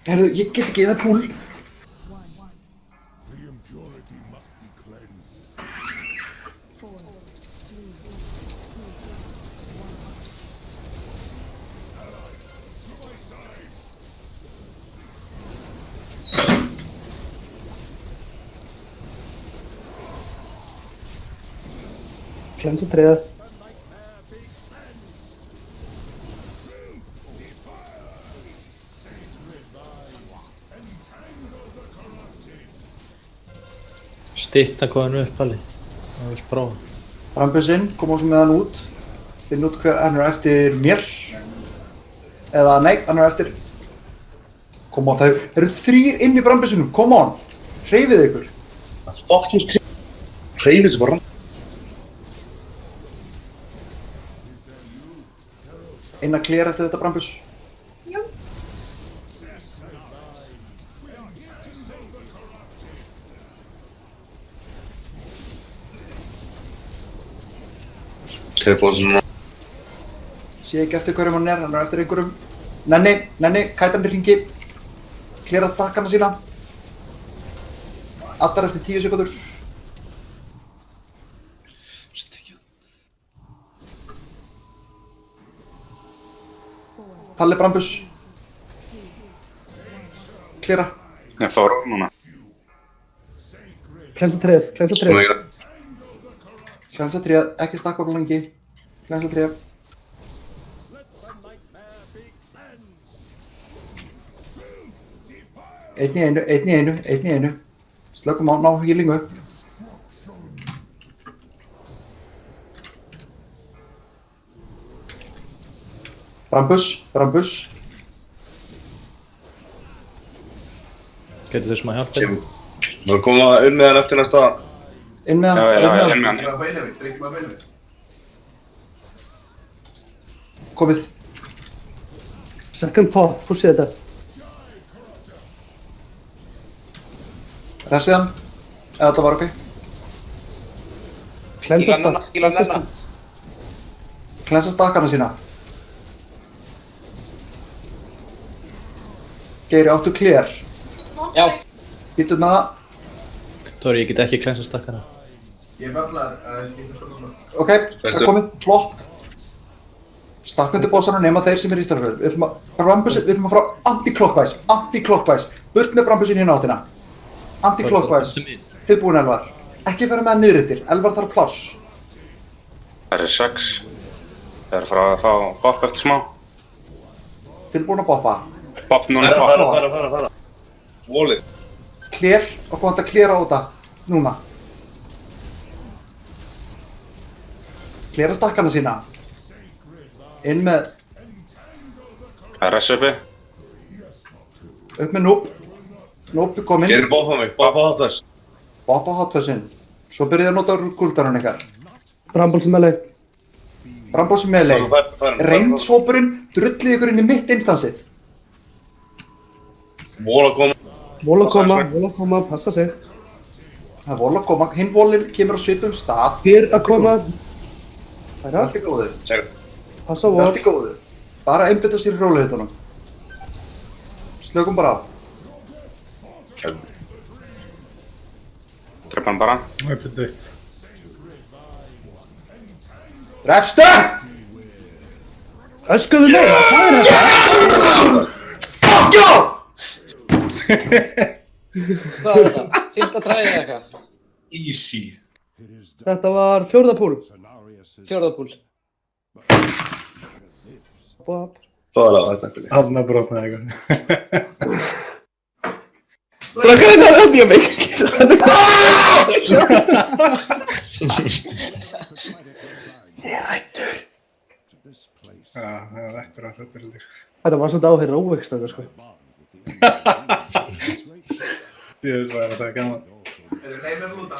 Herðu, ég get ekki, það er púl. Klemsa tréð. Stytta hvað hann upp, Palli. Það vil prófa. Brambusinn, koma með hann út. Finn út hver hann er eftir mér. Eða nei, hann er eftir... Come on, það eru 3 inn í brambussinum, come on! Hreyfið ykkur. Fucking hreyfið sem bara. Inn að klera eftir þetta brambus. Já. Tilbúin. Sé ekki eftir hverjum hann er eftir einhverjum. Nenni, kætandi hringi. Klera stakkana sína. Allar eftir 10 sekundur. Palli brambus. Klera. Ég fór núna. Klemsa tréð, klemsa tréð. Klensa tréð, ekki stakka of lengi. Klensa tréð. Einn í einu. Slökum á, ná healingu upp. Brambus. Getur þau smá hjálpið? Við komum að unnið hann eftir næsta. Inn með hann. Já, inn með hann. Komið. Second pot, pushið þetta. Resið hann. Eða þetta var ok. Klemsa stakk. Skíla hann enna. Klensa stakkana sína. Geiri, áttu clear. Já. Býtum með það. Tóri, ég get ekki klensa stakkana. Ég veflaði að það skipta svona. Ok, það er komið. Flott. Stakkmyndu bossana nema þeir sem er í starfið. Við ætlum að fara anti-clockwise. Burt með brambusin hérna áttina. Anti-clockwise. Tilbúin Elvar. Ekki fara með hann niðrittir. Elvar þarf pláss. Það er 6. Það er frá að fá bopp eftir smá. Tilbúin að boppa. Bopp núna. Fara. Volið. Clear og komið að cleara á þetta. Núna. Cleara stakkana sína. Inn með... Það er S uppi. Upp með Noob. Noob er kominn. Ég er boppa mig. Boppa hotfess. Boppa hotfessinn. Svo byrjið að nota guldarinn ykkar. Brambles melee. Brambos melee. Reynshópurinn drullið ykkur inn í mitt instansið. Vol að koma. Vola koma, passa sig. Það er vol að koma. Hinn volinn kemur á svipum stað. Fyr að koma. Hæra. Allt er góður. Passa vol. Allt er góður. Bara einbytta sér í rólegheitunum. Slökum bara á. Trefna hann bara. Þetta er dött. Drefstu! Öskuðu mig, hvað er þetta? Fuck you! Hvað er þetta? Fyrsta træðið eða eitthvað? Easy. Þetta var fjórða púl. Fjórða púl. Bop. Það var þetta. Hanna brotnaði eitthvað. Hvað er þetta að öfja mig? Ég er hættur. Já, það er ættur að þetta er líka. Þetta var svolítið áheyrir óvegstöðu, sko. Ég veist hvað er þetta gaman. Leið mér að lúta.